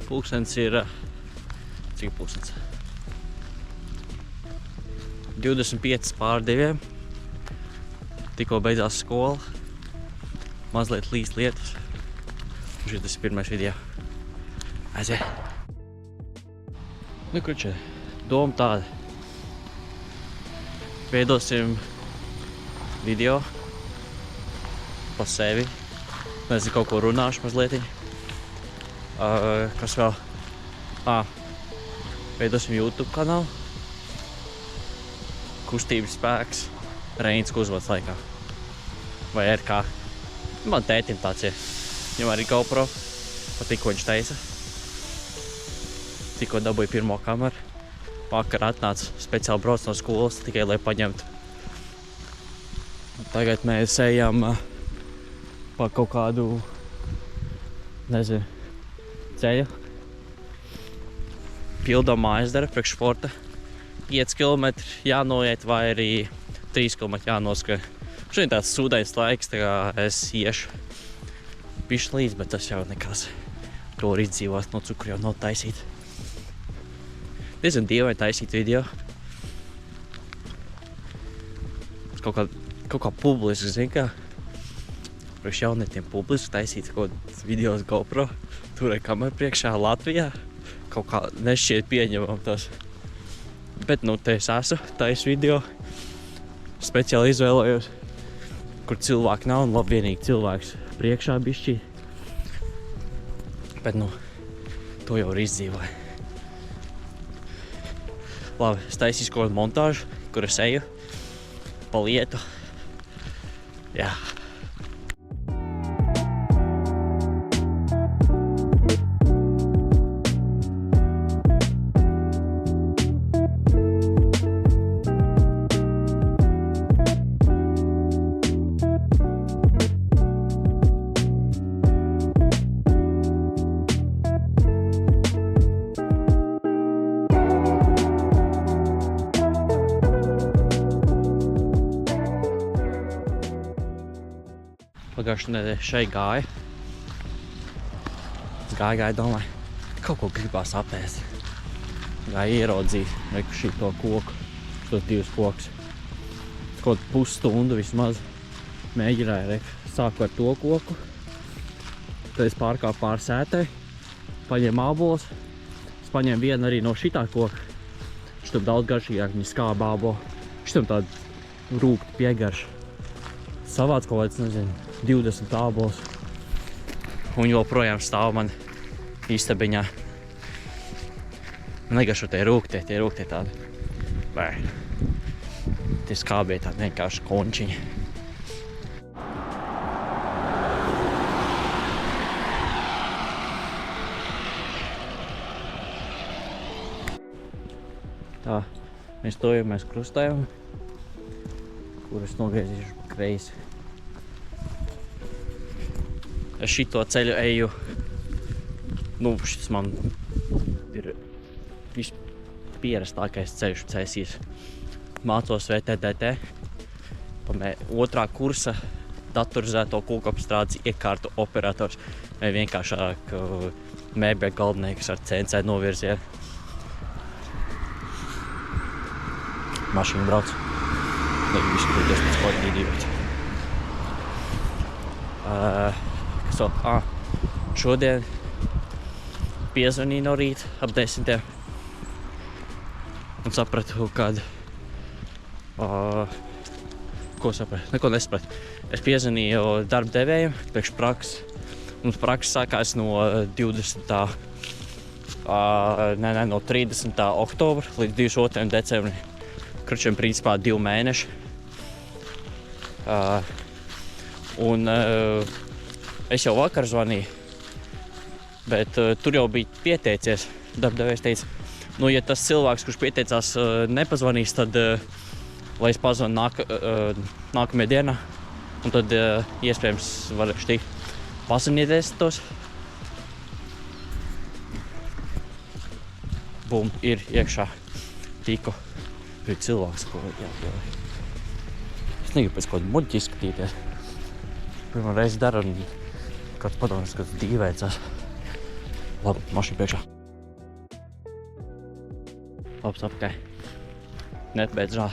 Pulkstens ir... Cik pulkstens? 25 pār 2. Tikko beidzās skola. Mazliet līst lietus. Šitas ir pirmais video. Aizie. Nu, kruče, doma tāda. Veidosim video pa sevi. Nezinu, kaut ko runāšu mazliet. Kas vēl? Veidosim YouTube kanālu. Kustības spēks. Reins Kuzvots laikā. Vai RK. Man tētim tāds ir. Viņam arī GoPro. Pat tikko viņš taisa. Tikko dabūju pirmo kameru. Vakar atnāca speciāli brauc no skolas, tikai lai paņemtu. Tagad mēs ejam pa kaut kādu, nezinu, ceļu. Pildām mājasdara priekš sporta. 5 km jānoiet vai arī 3 km jānoskrien. Šodien tāds sūdains laiks, tā kā es iešu bišķi līdz, bet tas jau nekas. To var izdzīvot, no cukuru jau nav taisīt. Diezgan dievaini taisīt video. Kaut kā publiski, zin kā. Priekš jaunietiem publiski taisīt kaut video uz GoPro. Turēt kameru priekšā Latvijā. Kaut kā nešķiet pieņemam tas. Bet nu te es esmu, taisu video. Speciāli izvēlējos, kur cilvēki nav un labvienīgi cilvēks priekšā bišķī. Bet nu, to jau var izdzīvot. Labi, es taisīšu kaut kādu montāžu, kur es eju pa lietu. Jā. Pagājušajā nedēļā šeit gāja. Es gāju, domāju, kaut ko gribās apēst. Gāju ieraudzīt, reku šito koku, šitos 2 kokus. Kaut pusstundu vismaz mēģināju, reku. Sāku ar to koku. Tad es pārkāpu pār sētai, paņēmu ābolus. Es paņēmu vienu arī no šitā koka. Šitam daudz garšīgāk, viņa skāba ābolu. Šitam tādu rūkti piegaršu. Savāc kaut kāds, nezinu, 20 ābolus. Un joprojām stāv man istabiņā. Man negaršo tie rūktie tādi. Vai. Tie skābie tādi vienkārši končiņi. Tā, mēs tojamies krustajam, kur es nogriezīšu pa kreisi. Es šito ceļu eju, nu, šis man ir pierastākais ceļš cēsīs. Mācos VTDT, otrā kursa datorizēto kokapstrādes iekārtu operators, vai vienkāršāk mēbļa galvenieks ar CNC novirzienu. Mašīna brauc. Visu kļūties pēc kaut idioti. Šodien piezvanīju no rīta ap 10. Un sapratu, kad... Ko sapratu? Neko nesapratu. Es piezvanīju darbdevējiem priekš prakses. Mums prakses sākās no 20. No 30. oktobra līdz 22. decembrim. Kručiem principā 2 mēneši. Es jau vakar zvanīju, bet tur jau bija pieteicies. Darbdevējs teica, nu, ja tas cilvēks, kurš pieteicās, nepazvanīs, tad lai es pazvanu nākamajā dienā, un tad iespējams varēšu tikt pazvanieties tos. Bum, ir iekšā tiku. Ir cilvēks, ko jāpievēr. Es negribu pēc kaut kādu muļķi izskatīties. Pirmā reize dara un kāds padomās, kāds dīvēcās. Labi, mašīna priekšā. Labs apkai. Nepabeidz žā.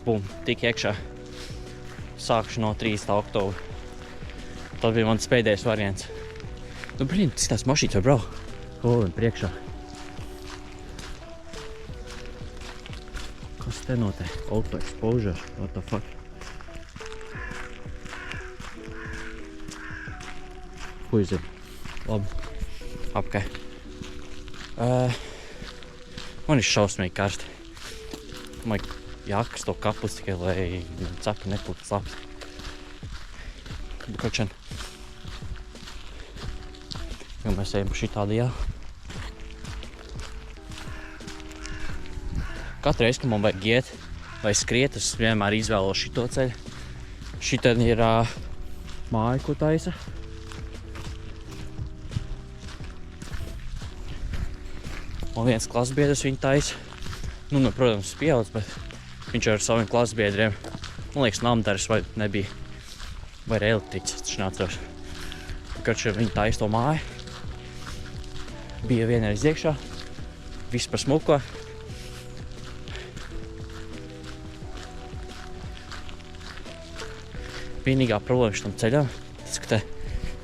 Bum, tik iekšā. Sākšu no 3. oktobra. Tas bija mans pēdējais variants. Nu, blīn, tās mašīnas var braukt. Un priekšā. Kas te notiek? Auto exposure. What the fuck? Ko jūs zini? Labi. Apkai. Man ir šausmīgi karsti. Man jākas to kapus tikai, lai cepi nepūtu slaps. Kočan. Jo mēs ejam šitādi jā. Katru reizi, kad man vajag iet vai skriet, es vienmēr izvēlos šito ceļu. Šitien ir māja, ko taisa. Un viens klasbiedrs viņu taisa. Nu, protams, pieaudzis, bet viņš ar saviem klasbiedriem, man liekas, namdaris vai nebija. Vai ar elektriķis, taču neatceros. Kad viņi taisa to māju. Bija vienreiz iekšā, viss par smuko. Vienīgā problēma šitam ceļam, tas, ka te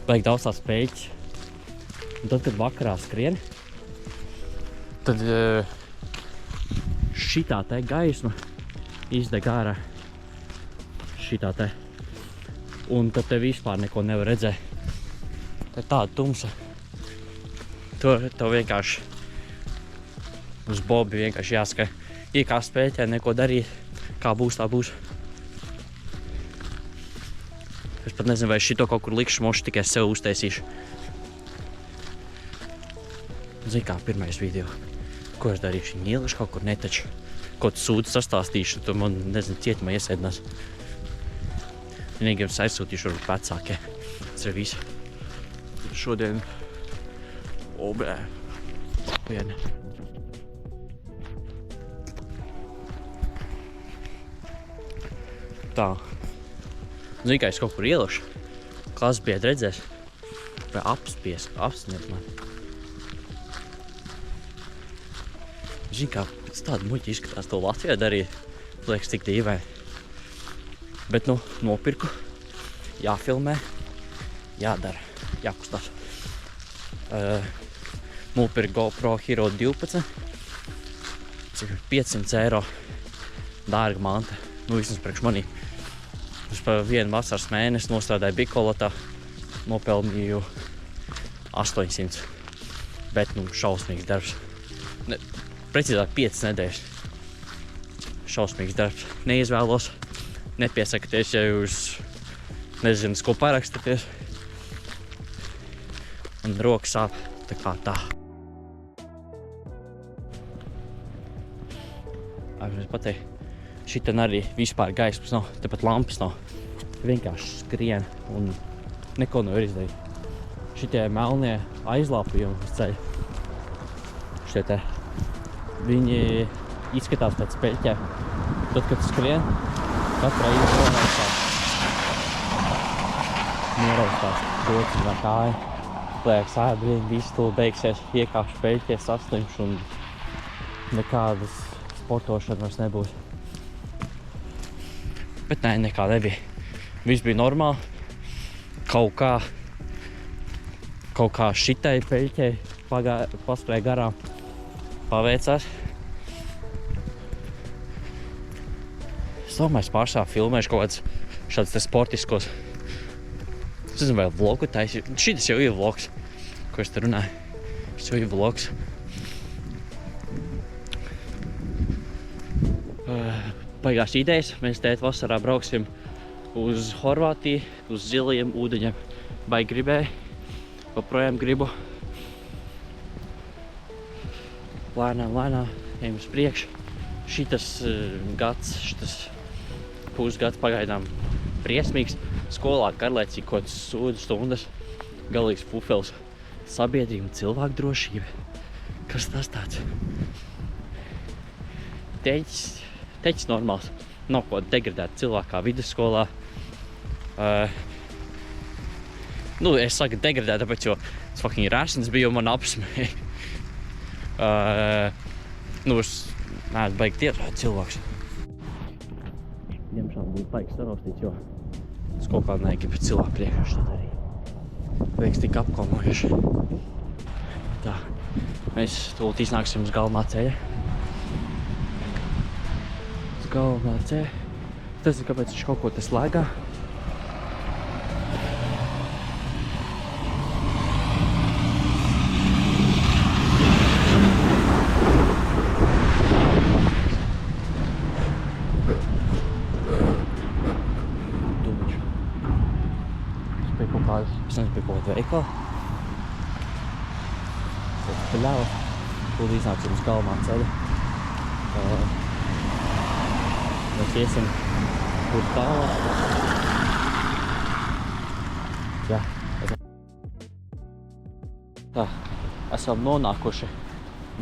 vajag daudz tās peļķis. Un tad, kad vakarā skrien, tad šitā te gaisma izdeg ārā. Šitā te. Un tad te vispār neko nevar redzēt. Te ir tāda tumsa. To vienkārši uz bobi vienkārši jāsaka. Iekāst peļķē, neko darīt. Kā būs, tā būs. Es pat nezinu, vai šito kaut kur likšu, moši tikai sev uztaisīšu. Zini kā, pirmais video. Ko es darīšu? Viņu ielišu kaut kur netaču. Kaut sūdu sastāstīšu, tad man, nezinu, cietumā iesēdinās. Vienīgiem aizsūtīšu varbūt vecākie. Tas ir viss. Šodien... Obē. Viena. Tā. Zini, kā es kaut kur ielišu. Klasbiedri redzēs. Vai apsniet man. Zini, kā pēc tāda muļķi izskatās to Latvijā darīt. Liekas, tik dīvaini. Bet, nu, nopirku. Jāfilmē. Jādara. Jākustās. Nopirku GoPro Hero 12. Cik 500 eiro. Dārga manta. Nu, vismaz priekš manī. Es pa vienu vasaras mēnesi nostrādāju Bikolotā. Nopelnīju 800. Bet, nu, šausmīgs darbs. Precīzāk 5 nedēļas. Šausmīgs darbs. Neizvēlos. Nepiesakaties, ja jūs nezinu, ko parakstaties. Un roka sāp tā kā tā. Es pateiktu, šitien arī vispār gaismas nav, tepat lampas nav. Vienkārši skrien un neko nevar izdarīt. Šitie melnie aizlāpījumi uz ceļa. Šitie te. Viņi izskatās pēc peļķēm. Tad, kad skrien, katrā noraustās rokas vai kāja. Liekas, blīn, viss to beigsies, iekāpšu peļķē, saslimšu un nekādas sportošana vairs nebūs. Bet nē, nekā nebija. Viss bija normāli. Kaut kā šitai peļķei paskrēja garām. Paveicās. Es domāju, es pārstāv filmēšu kaut kāds šāds te sportiskos. Es nezinu, vai vlogu taisīt. Šitas jau ir vlogs, ko es te runāju. Šis jau ir vlogs. Baigās idejas. Mēs tēt vasarā brauksim uz Horvātiju, uz zilajiem ūdeņiem. Baigi gribēju. Joprojām gribu. Lēnām, ejam uz priekšu. Šitas gads, šitas pusgads pagaidām briesmīgs. Skolā garlaicīgi kaut kāds sūdu stundas. Galīgs pufels. Sabiedrība un cilvēku drošība. Kas tas tāds? Teķis normāls. Nav ko degradēt cilvēku kā vidusskolā. Nu, es saku degradēt, tāpēc, jo Tas fucking rasns bija, un man apsmēja. Nu, es neesmu baigi tiešāt cilvēks. Diemžēl būtu baigi saraustīt, jo es kaut kā negribu cilvēku priekšā šeit arī. Liekas tik apkalmojuši. Tā, mēs tūlīt iznāksim uz galvenā ceļa. Uz galvenā ceļa. Tas ir, kāpēc viņš kaut ko tas lēgā. Es nezinu, pie kaut kāda veikala. Tad paļāva. Tūlīt iznāksim uz galvenā ceļa. Mēs iesim kur tālāk. Jā. Tā, esam nonākuši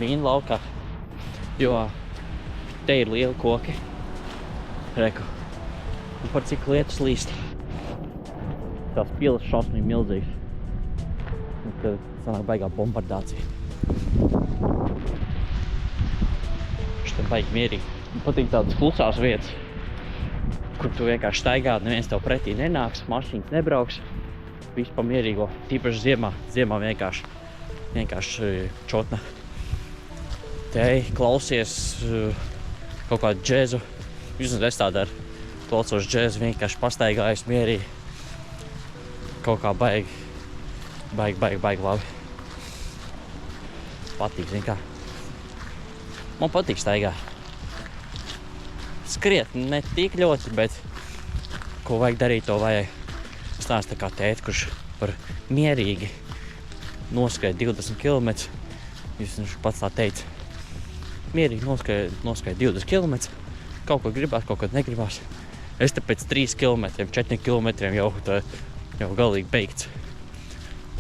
vīnu laukā, jo te ir lieli koki. Reku. Un par cik lietus līst. Tās pilas šausmīgi milzīgas. Un tad sanāk baigā bombardācija. Šitam baigi mierīgi. Man patīk tādas klusās vietas, kur tu vienkārši staigā, neviens tev pretī nenāks, mašīnas nebrauks. Viss pa mierīgo, tīpaši ziemā. Ziemā vienkārši čotna. Te klausies kaut kādu džēzu. Vismaz es tā daru. Klausos džēzu, vienkārši pastaigājos mierīgi. Kaut kā baigi labi. Patīk, zin kā. Man patīk staigāt. Skriet ne tik ļoti, bet ko vajag darīt, to vajag. Es neesmu tā kā tēti, kurš var mierīgi noskriet 20 km. Viņš pats tā teica. Mierīgi noskriet 20 km. Kaut ko gribās, kaut ko negribās. Es te pēc 3 km, 4 km jau galīgi beigts.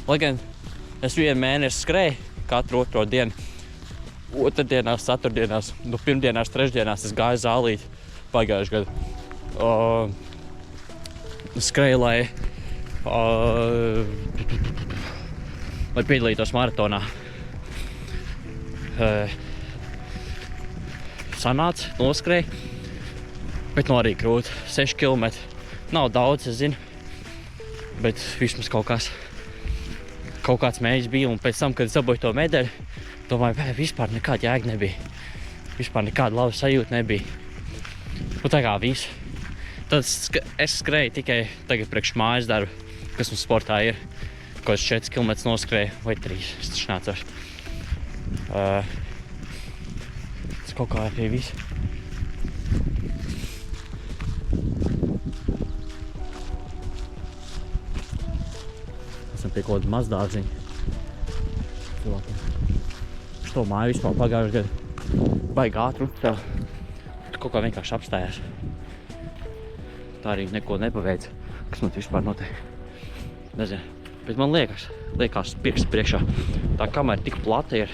Lai gan es 1 mēnesi skrēju katru otro dienu. Otrdienās, ceturtdienās, pirmdienās, trešdienās es gāju zālīt pagājuši gadu. Skrēju, lai piedalītos maratonā. Sanāca, noskrēju, bet arī grūti. 6 km. Nav daudz, es zinu. Bet vismaz kaut kāds mēģis bija, un pēc tam, kad es dabūju to medaļu, domāju, vispār nekāda jēga nebija. Vispār nekāda laba sajūta nebija. Un tā kā viss. Tad es skrēju tikai tagad priekš mājas darbu, kas mums sportā ir. Kaut kāds 4 km noskrēju, vai 3, es taču nācošu. Tas kaut kā arī viss. Pie kaut kāda mazdārziņa cilvēkiem. Šo māju vispār pagājuši gadu baigi ātri tev. Tu kaut kā vienkārši apstājās. Tā arī neko nepaveic, kas man vispār notiek. Nezinu, bet man liekas pirksts priekšā. Tā kamera tik plata ir.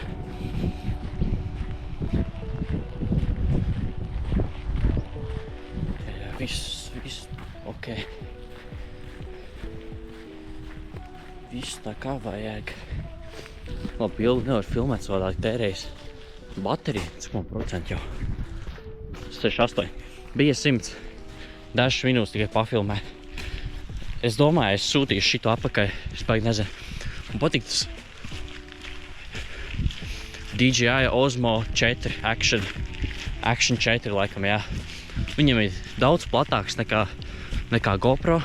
Viss ok. Viss tā kā vajag. Labi, ilgi nevar filmēt, savādāk tērējis bateriju. Cik man procenti jau? 68. Bija 100. Dažas minūtes tikai pafilmē. Es domāju, es sūtīšu šito apakaļ. Es baigi nezinu. Man patīk tas DJI Osmo 4 Action 4 laikam, jā. Viņam ir daudz platāks nekā GoPro.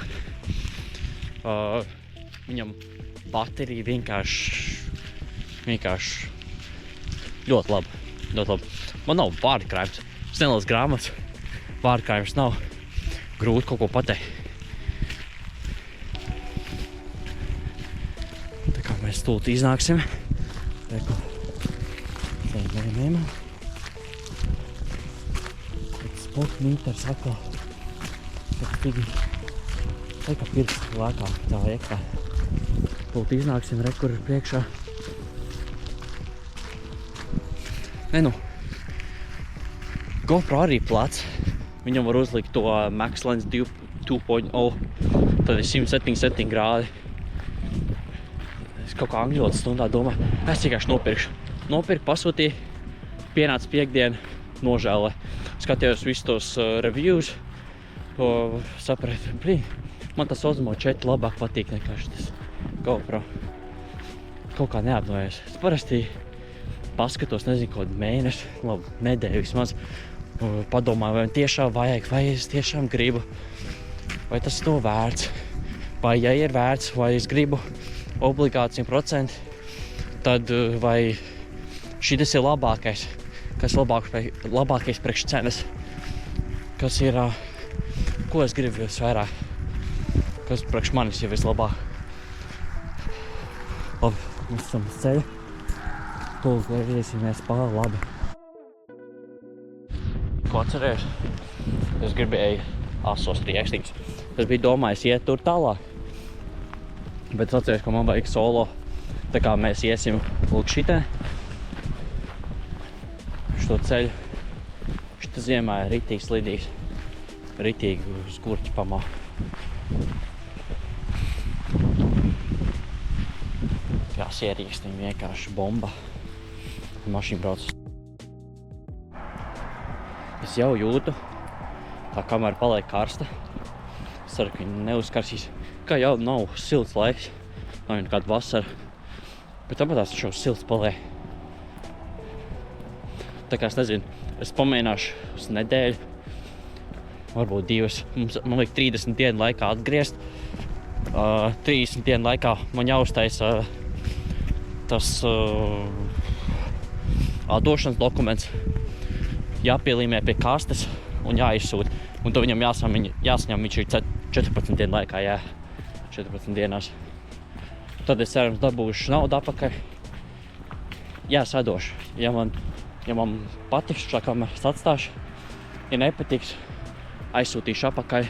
Viņam baterija vienkārši ļoti laba. Man nav vārdu krājums. Es nelasu grāmatas. Vārdu krājums nav. Grūti kaut ko pateikt. Tā kā mēs tūlīt iznāksim. Reku. Spotmīters atkal. Tā kā pirksts lēkā tā iekā. Tūlīt iznāksim, kur ir priekšā. GoPro arī plats. Viņam var uzlikt to Max Lens 2.0. Tad ir 177 grādi. Es kaut kā angļu valodas stundā domāju, es vienkārši nopirkšu. Nopirku, pasūtīju, pienāca piekdiena, nožēloju. Skatījos visus tos reviews, sapratu, man tas Osmo 4 labāk patīk nekā šis GoPro. Kaut kā neapdomājos. Es parasti paskatos, nezinu, kaut kādu mēnesi, labi, nedēļu vismaz. Padomāju, vai tiešām vajag, vai es tiešām gribu, vai tas to vērts. Vai, ja ir vērts, vai es gribu obligāti 100%, tad vai šitas ir labākais, kas labākais priekš cenas, kas ir, ko es gribu visvairāk, kas priekš manis ir vislabāk. Labi, mēs esam uz ceļa. Tūlīt griezīsimies pa labi. Ko atceries? Es gribēju asos riekstīgus. Es biju domājis iet tur tālāk. Bet es atceries, ka man vajag solo. Tā kā mēs iesim lūk šitā. Šo ceļu. Šita ziemā ir ritīgi slidīgs. Ritīgi uz gurķi pamā. Jā, sierīkstiņi vienkārši bomba. Mašīna brauc. Es jau jūtu, tā kamera paliek karsta. Es ceru, ka viņa neuzkarsīs. Kā jau nav silts laiks, nav jau nekāda vasara. Bet tāpēc šo silts paliek. Tā kā es nezinu, es pamēģināšu uz nedēļu, varbūt 2. Man vajag 30 dienu laikā atgriezt. 30 dienu laikā man jāuztaisa tas atdošanas dokuments, jāpielīmē pie kastes un jāizsūt. Un to viņam jāsaņem viņš ir 14 dienu laikā, 14 dienās. Tad es cerams dabūšu naudu atpakaļ. Jā, es atdošu. Ja man patiks šā kamera, es atstāšu. Ja nepatiks, aizsūtīšu atpakaļ,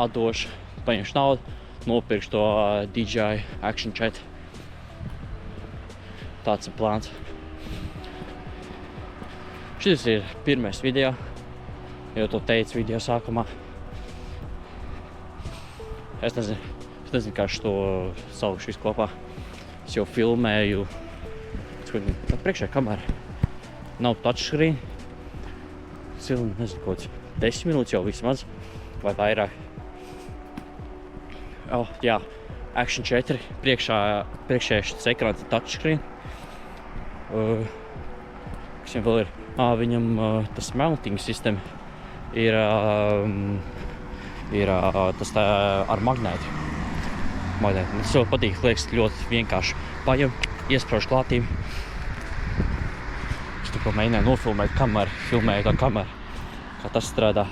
atdošu, paņemšu naudu, nopirkšu to DJI Action 4. Tāds ir plāns. Šis ir pirmais video, jau to teicu video sākumā. Es nezinu, kā es to saukšu visu kopā. Es jau filmēju, priekšā kamera nav touchscreen. Es nezinu, kaut 10 minūtes jau vismaz, vai vairāk. Jā, Action 4, priekšējais ekrāns ir touchscreen. Kas viņam vēl ir? Viņam tas mounting system ir tas tā ar magnētu. Man tas ļoti patīk, liekas ļoti vienkārši. Paņem, iesprauž klātīm. Es tikko mēģināju nofilmēt kameru, filmēju tā kameru, kā tas strādā.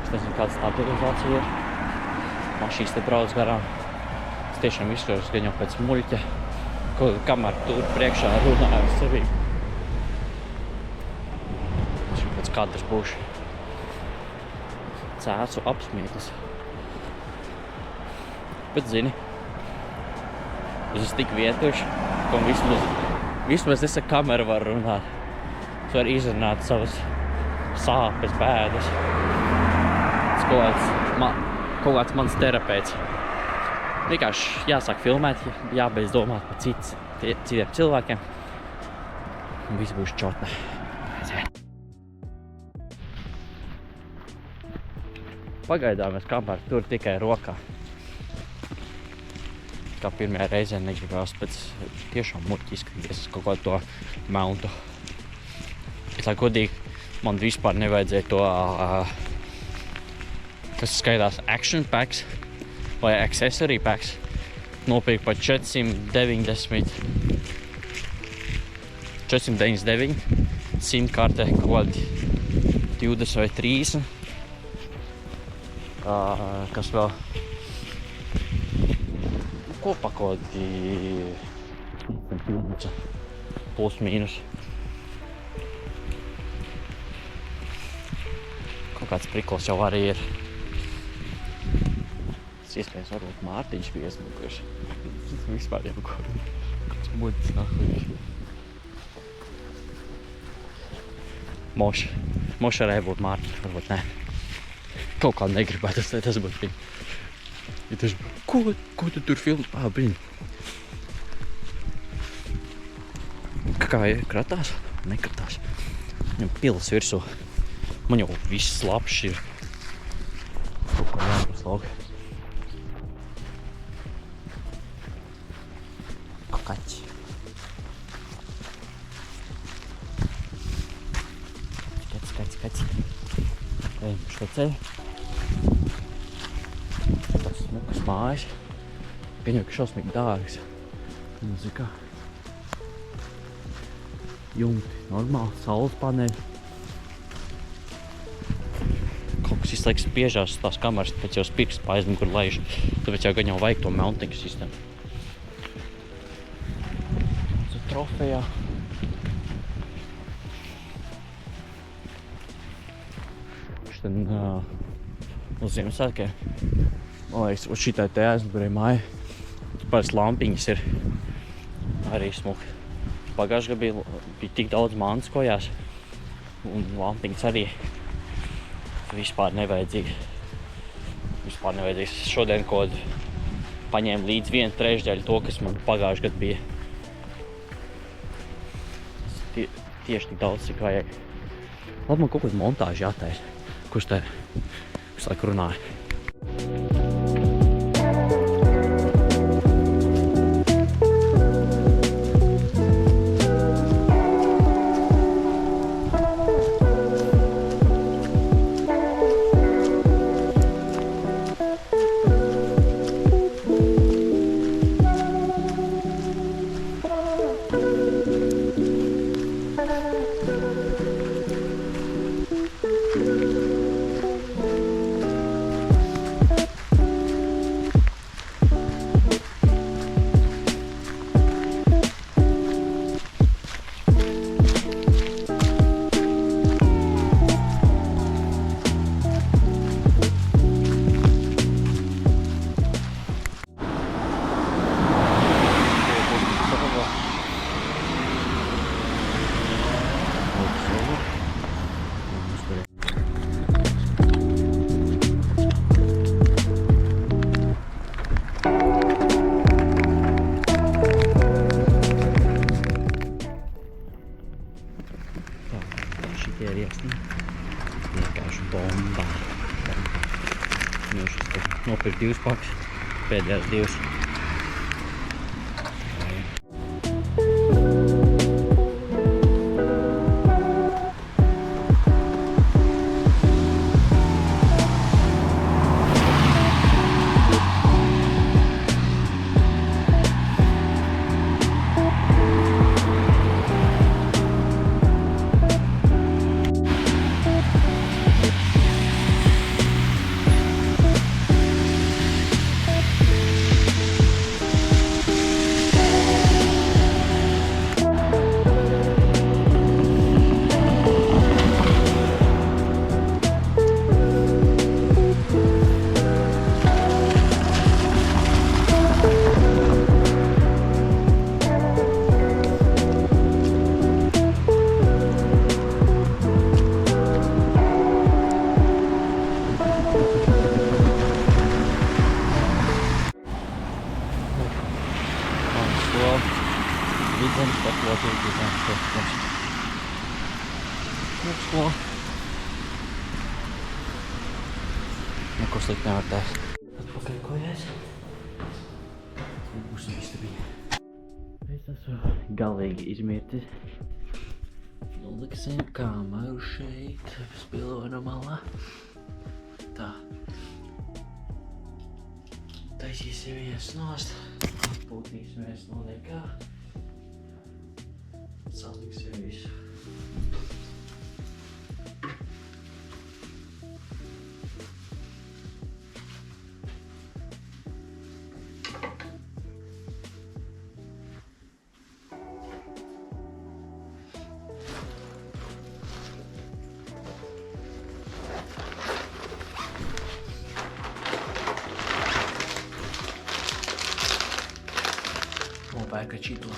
Es nezinu, kāda stabilizācija ir. Mašīnas te brauc garām. Es tiešām izskatījos gan jau pēc muļķa, ko kamera tur priekšā runāju uz sevi. Es jau pēc kadras būšu. Cēsu apsmieklis. Bet zini, es esmu tik vientuši, ka vismaz es ar kameru varu runāt. Es varu izrunāt savas sāpes, bēdas. Kaut kāds mans terapeits. Vienkārši jāsāk filmēt, jābeidz domāt par citiem cilvēkiem. Un viss būs čotne. Pagaidām es kameru tur tikai rokā. Kā pirmajā reizē negribās pēc tiešām muļķi izskatīties kaut kādu to mountu. Bet, lai godīgi, man vispār nevajadzēja to kas skaitās Action Packs vai Accessory Packs. Nopirku par 499 SIM karte kaut kādi 20 vai 30. Kas vēl kopā kaut kādi plus mīnus. Kaut kāds prikls jau arī ir. Iespējams, varbūt Mārtiņš bija iesmukuši. Vispār jau kur. Būtis nākotnes. Moša varēja būt Mārtiņš, varbūt ne. Kaut kā negribētu, tas būtu viņa. Ja tas, ko tu tur filmi? Brīn. Kā ir? Kratās? Nekratās. Viņam pilas virsū. Man jau viss labs ir. Kaut kā jābūt lauki. Kaķi. Kaķi. Ejam pa šo ceļu. Tas smukas mājas. Gan jau, ka šausmīgi dārgs. Muzika. Jumti. Normāli. Saules paneļi. Kaut kas izslēgs biežās tās kameras, pēc jau pirksts pa aizmugur laiž. Tāpēc jau gan jau vajag to mounting sistēmu. Trofejā. Šitien uz Ziemassvētkiem. Man liekas, uz šitai te aizmugurē māja. Pāris lampiņas ir arī smuki. Pagājušajā gadā bija tik daudz mantas kojās. Un lampiņas arī vispār nevajadzīgi. Šodien kaut paņēmu līdz 1/3 to, kas man pagājušajā gadā bija. Tieši tik daudz, cik vajag. Labi, man kaut kāda montāža jātaisa. Kurš te visu laiku runāja? Šitie riekstiņi vienkārši bombā. Nu, šis te nopirkt 2 pakas, pēdējās 2. Vidzemes paklotīgi ir ko. Neko slikt nevar tēst. Atpakaļ kojās. Būs istabiņa. Es esmu galīgi izmirtis. Liksim kameru šeit, spilvena malā. Tā. Taisīsimies nost. Atpūtīsimies no nekā. Saliksim visu. Vou para Cachito.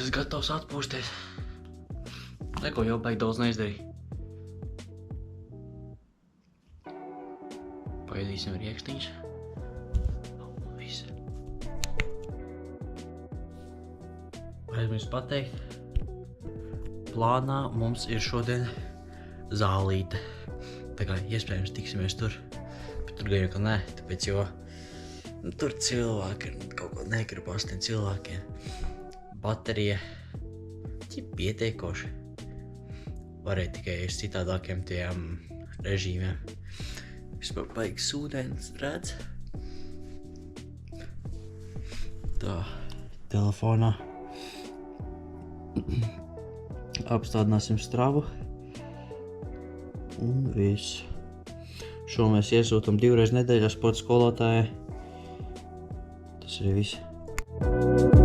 es gatavs atpūsties. Neko jau baigi daudz neizdarīju. Paēdīsim riekstiņus. Viss. Aizmirst pateikt. Plānā mums ir šodien zālīte. Tā kā iespējams tiksimies tur. Bet tur gan jau ka nē, tāpēc jo tur cilvēki kaut ko negribas tiem cilvēkiem. Baterija pietiekoši. Varēja tikai uz citādākiem tiem režīmiem. Vispār baigs ūdens redz. Tā, telefonā. Apstādināsim stravu. Un viss. Šo mēs iesūtam 2 reizes nedēļā sporta skolotājai. Tas arī viss.